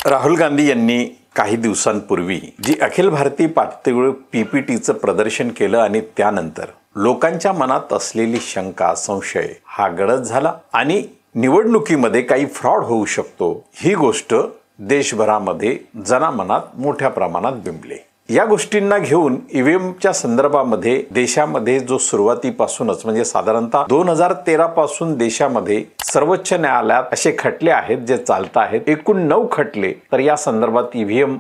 राहुल गांधी यांनी काही दिवसांपूर्वी जी अखिल भारतीय पातळीवर पीपीटीचं प्रदर्शन केलं आणि त्यानंतर लोकांच्या मनात असलेली शंका संशय हा गडद झाला आणि निवडणुकीमध्ये काही फ्रॉड होऊ शकतो ही गोष्ट देशभरामध्ये जनामनात मोठ्या प्रमाणात बिंबली। या गोष्टींना घेऊन ईव्हीएमच्या संदर्भामध्ये देशामध्ये जो सुरुवातीपासूनच म्हणजे साधारणतः 2013 पासून देशामध्ये सर्वोच्च न्यायालयात असे खटले आहेत जे चालत आहेत। एकूण 9 खटले तर या संदर्भात ईव्हीएम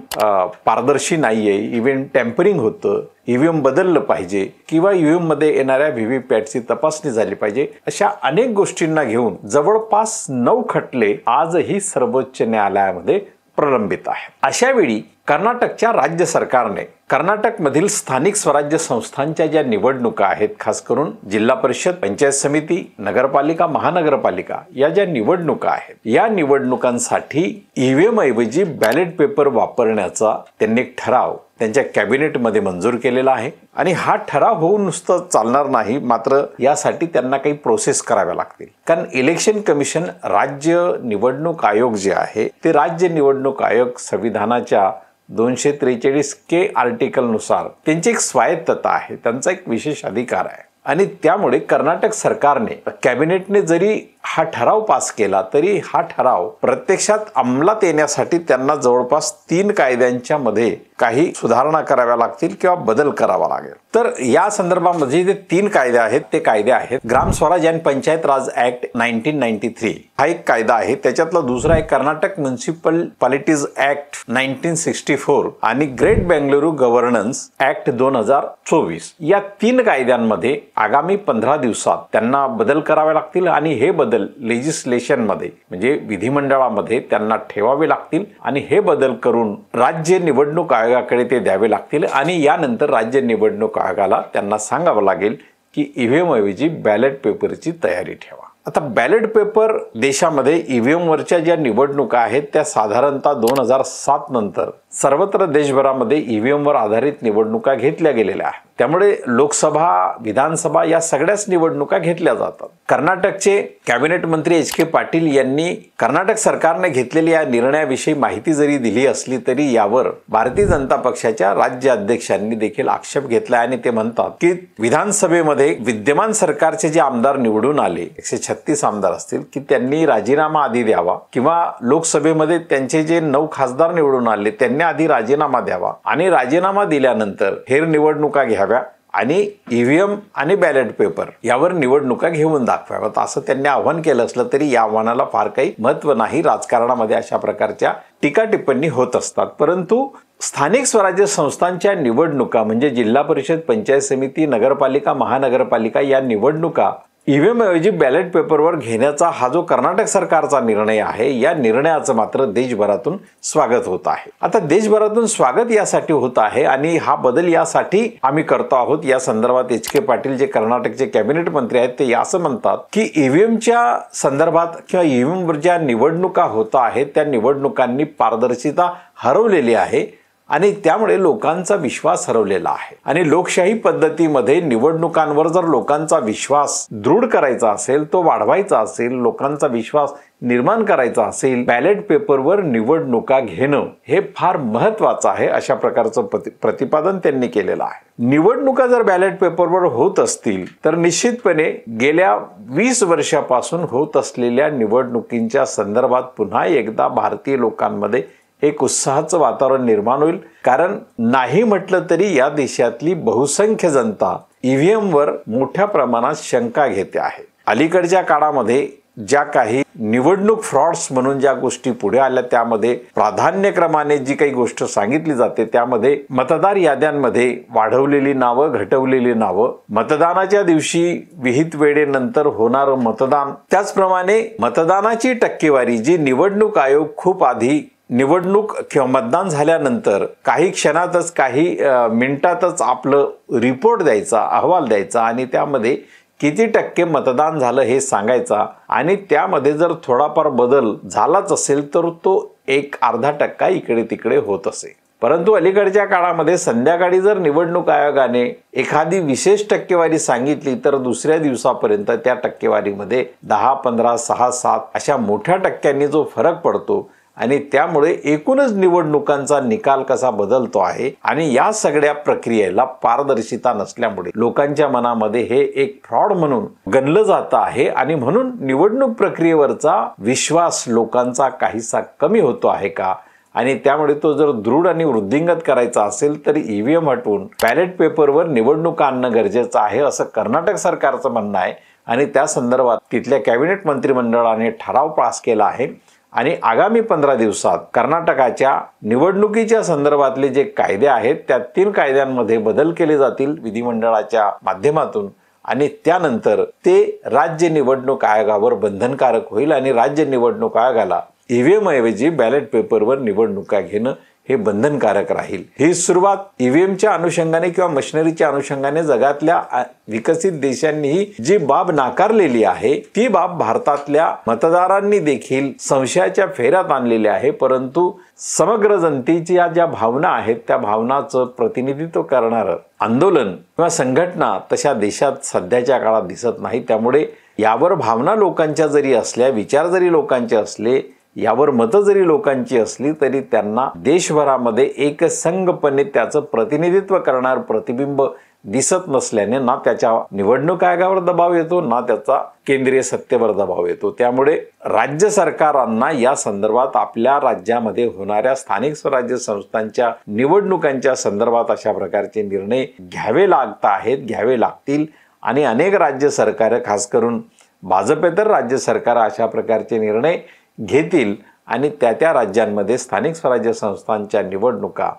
पारदर्शी नाहीये, ईव्हीएम टॅम्परिंग होतं, ईव्हीएम बदललं पाहिजे किंवा ईव्हीएम मध्ये येणाऱ्या व्हीव्हीपॅटची तपासणी झाली पाहिजे, अशा अनेक गोष्टींना घेऊन जवळपास 9 खटले आजही सर्वोच्च न्यायालयामध्ये प्रलंबित आहेत। अशा वेळी कर्नाटकच्या राज्य सरकारने कर्नाटकमधील स्थानिक स्वराज्य संस्थांच्या ज्या निवडणुका आहेत, खास करून जिल्हा परिषद, पंचायत समिती, नगरपालिका, महानगरपालिका या ज्या निवडणुका आहेत, या निवडणुकांसाठी ईव्हीएम ऐवजी बॅलेट पेपर वापरण्याचा त्यांनी एक ठराव त्यांच्या कॅबिनेटमध्ये मंजूर केलेला आहे आणि हा ठराव होऊन नुसतं चालणार नाही, मात्र यासाठी त्यांना काही प्रोसेस कराव्या लागतील। कारण इलेक्शन कमिशन, राज्य निवडणूक आयोग जे आहे ते राज्य निवडणूक आयोग संविधानाच्या 243 के आर्टिकल नुसार त्यांची एक स्वायत्तता आहे, त्यांचा एक विशेष अधिकार आहे आणि त्यामुळे कर्नाटक सरकारने कॅबिनेटने जरी हा ठराव पास केला तरी हा ठराव प्रत्यक्षात अंमलात येण्यासाठी त्यांना जवळपास 3 कायद्यांच्या मध्ये काही सुधारणा कराव्या लागतील किंवा बदल करावा लागेल। तर या संदर्भामध्ये जे 3 कायदे आहेत ते कायदे आहेत ग्राम स्वराज आणि पंचायत राज ऍक्ट 1993 हा एक कायदा आहे, त्याच्यातला दुसरा आहे कर्नाटक म्युनिसिपॅलिटीज ऍक्ट 1964 आणि ग्रेट बेंगलुरू गव्हर्नन्स ऍक्ट 2024। या 3 कायद्यांमध्ये आगामी 15 दिवसात त्यांना बदल करावे लागतील आणि हे बदल लेजिस्लेशन मध्ये म्हणजे विधिमंडळामध्ये त्यांना ठेवावे लागतील आणि हे बदल करून राज्य निवडणूक आयोगाकडे ते द्यावे लागतील आणि यानंतर राज्य निवडणूक आयोगाला त्यांना सांगावं लागेल की ईव्हीएम ऐवजी बॅलेट पेपरची तयारी ठेवा। आता बॅलेट पेपर देशामध्ये ईव्हीएम वरच्या ज्या निवडणुका आहेत त्या साधारणतः 2007 नंतर सर्वत्र देशभरामध्ये ईव्हीएम वर आधारित निवडणुका घेतल्या गेलेल्या आहेत, त्यामुळे लोकसभा, विधानसभा या सगळ्याच निवडणुका घेतल्या जातात। कर्नाटकचे कॅबिनेट मंत्री एच.के. पाटील यांनी कर्नाटक सरकारने घेतलेल्या या निर्णयाविषयी माहिती जरी दिली असली तरी यावर भारतीय जनता पक्षाच्या राज्य अध्यक्षांनी देखील आक्षेप घेतला आणि ते म्हणतात की विधानसभेमध्ये विद्यमान सरकारचे जे आमदार निवडून आले 136 आमदार असतील की त्यांनी राजीनामा आधी द्यावा किंवा लोकसभेमध्ये त्यांचे जे 9 खासदार निवडून आले त्यांनी आधी राजीनामा द्यावा आणि राजीनामा दिल्यानंतर फेर निवडणुका घ्याव्या आणि ईव्हीएम आणि बॅलेट पेपर यावर निवडणुका घेऊन दाखवाव्यात असं त्यांनी आव्हान केलं असलं तरी या आव्हानाला फार काही महत्त्व नाही। राजकारणामध्ये अशा प्रकारच्या टीका टिप्पणी होत असतात, परंतु स्थानिक स्वराज्य संस्थांच्या निवडणुका म्हणजे जिल्हा परिषद, पंचायत समिती, नगरपालिका, महानगरपालिका या निवडणुका ईव्हीएम ऐवजी बॅलेट पेपरवर घेण्याचा हा जो कर्नाटक सरकारचा निर्णय आहे या निर्णयाचं मात्र देशभरातून स्वागत होत आहे। आता देशभरातून स्वागत यासाठी होत आहे आणि हा बदल यासाठी आम्ही करतो आहोत। या संदर्भात एच.के. पाटील जे कर्नाटकचे कॅबिनेट मंत्री आहेत ते असं म्हणतात की ईव्हीएमच्या संदर्भात किंवा ईव्हीएमवर ज्या निवडणुका होत आहेत त्या निवडणुकांनी पारदर्शिता हरवलेली आहे आणि त्यामुळे लोकांचा विश्वास हरवलेला आहे आणि लोकशाही पद्धतीमध्ये निवडणुकांवर जर लोकांचा विश्वास दृढ करायचा असेल, तो वाढवायचा असेल, लोकांचा विश्वास निर्माण करायचा असेल, बॅलेट पेपरवर निवडणुका घेणं हे फार महत्त्वाचं आहे अशा प्रकारचं प्रतिपादन त्यांनी केलेलं आहे। निवडणुका जर बॅलेट पेपरवर होत असतील तर निश्चितपणे गेल्या 20 वर्षापासून होत असलेल्या निवडणुकींच्या संदर्भात पुन्हा एकदा भारतीय लोकांमध्ये एक उत्साहाचं वातावरण निर्माण होईल, कारण नाही म्हटलं तरी या देशातली बहुसंख्य जनता ईव्हीएमवर मोठ्या प्रमाणात शंका घेते आहे। अलीकडच्या काळामध्ये ज्या काही निवडणूक फ्रॉड्स म्हणून ज्या गोष्टी पुढे आल्या त्यामध्ये प्राधान्यक्रमाने जी काही गोष्ट सांगितली जाते त्यामध्ये मतदार याद्यांमध्ये वाढवलेली नावं, घटवलेली नावं, मतदानाच्या दिवशी विहित वेळेनंतर होणारं मतदान, त्याचप्रमाणे मतदानाची टक्केवारी जी निवडणूक आयोग खूप आधी निवडणूक किंवा मतदान झाल्यानंतर काही क्षणातच, काही मिनिटातच आपलं रिपोर्ट द्यायचा, अहवाल द्यायचा आणि त्यामध्ये किती टक्के मतदान झालं हे सांगायचा आणि त्यामध्ये जर थोडाफार बदल झालाच असेल तर तो 1-अर्धा% इकडे तिकडे होत असे। परंतु अलीकडच्या काळामध्ये संध्याकाळी जर निवडणूक आयोगाने एखादी विशेष टक्केवारी सांगितली तर दुसऱ्या दिवसापर्यंत त्या टक्केवारीमध्ये 10, 15, 6, 7 अशा मोठ्या टक्क्यांनी जो फरक पडतो आणि त्यामुळे एकूणच निवडणुकांचा निकाल कसा बदलतो आहे आणि या सगळ्या प्रक्रियेला पारदर्शिता नसल्यामुळे लोकांच्या मनामध्ये हे एक फ्रॉड म्हणून गणलं जात आहे आणि म्हणून निवडणूक प्रक्रियेवरचा विश्वास लोकांचा काहीसा कमी होतो आहे का आणि त्यामुळे तो जर दृढ आणि वृद्धिंगत करायचा असेल तर ईव्हीएम हटवून बॅलेट पेपरवर निवडणूक आणणं गरजेचं आहे असं कर्नाटक सरकारचं म्हणणं आहे आणि त्या संदर्भात तिथल्या कॅबिनेट मंत्रिमंडळाने ठराव पास केला आहे आणि आगामी 15 दिवसात कर्नाटकाच्या निवडणुकीच्या संदर्भातले जे कायदे आहेत त्या 3 कायद्यांमध्ये बदल केले जातील विधिमंडळाच्या माध्यमातून आणि त्यानंतर ते राज्य निवडणूक आयोगावर बंधनकारक होईल आणि राज्य निवडणूक आयोगाला ईव्हीएम ऐवजी बॅलेट पेपरवर निवडणुका घेणं हे बंधनकारक राहील। ही सुरुवात ईव्हीएमच्या अनुषंगाने किंवा मशिनरीच्या अनुषंगाने जगातल्या विकसित देशांनीही जी बाब नाकारलेली आहे ती बाब भारतातल्या मतदारांनी देखील संशयाच्या फेऱ्यात आणलेली आहे, परंतु समग्र जनतेच्या ज्या भावना आहेत त्या भावनाचं प्रतिनिधित्व करणारं आंदोलन किंवा संघटना तशा देशात सध्याच्या काळात दिसत नाही। त्यामुळे यावर भावना लोकांच्या जरी असल्या, विचार जरी लोकांचे असले, यावर मतं जरी लोकांची असली तरी त्यांना देशभरामध्ये एकसंघपणे त्याचं प्रतिनिधित्व करणार प्रतिबिंब दिसत नसल्याने ना त्याच्या निवडणूक आयोगावर दबाव येतो ना त्याचा केंद्रीय सत्तेवर दबाव येतो। त्यामुळे राज्य सरकारांना या संदर्भात आपल्या राज्यामध्ये होणाऱ्या स्थानिक स्वराज्य संस्थांच्या निवडणुकांच्या संदर्भात अशा प्रकारचे निर्णय घ्यावे लागतील आणि अनेक राज्य सरकार खास करून भाजपेतर राज्य सरकार अशा प्रकारचे निर्णय घेतील आणि त्या राज्यांमध्ये स्थानिक स्वराज्य संस्थांच्या निवडणुका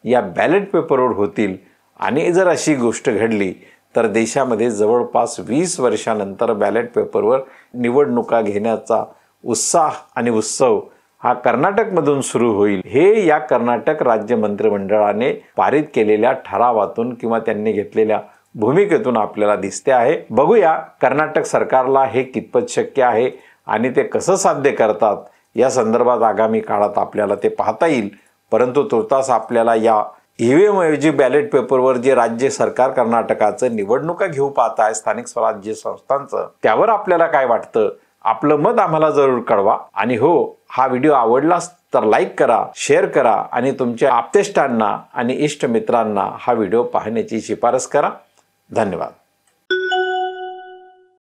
या बॅलेट पेपरवर होतील आणि जर अशी गोष्ट घडली तर देशामध्ये जवळपास 20 वर्षानंतर बॅलेट पेपरवर निवडणुका घेण्याचा उत्साह आणि उत्सव हा कर्नाटकमधून सुरू होईल। हे या कर्नाटक राज्य मंत्रिमंडळाने पारित केलेल्या ठरावातून किंवा त्यांनी घेतलेल्या भूमिकेतून आपल्याला दिसते आहे। बघूया कर्नाटक सरकारला हे कितपत शक्य आहे आणि ते कसं साध्य करतात या संदर्भात आगामी काळात आपल्याला ते पाहता येईल। परंतु तुर्तास आपल्याला या ईव्हीएम ऐवजी बॅलेट पेपरवर जे राज्य सरकार कर्नाटकाचं निवडणुका घेऊ पाहत आहे स्थानिक स्वराज्य संस्थांचं त्यावर आपल्याला काय वाटतं आपलं मत आम्हाला जरूर कळवा आणि हो हा व्हिडिओ आवडलाच तर लाईक करा, शेअर करा आणि तुमच्या आप्तेष्टांना आणि इष्ट मित्रांना हा व्हिडिओ पाहण्याची शिफारस करा। धन्यवाद।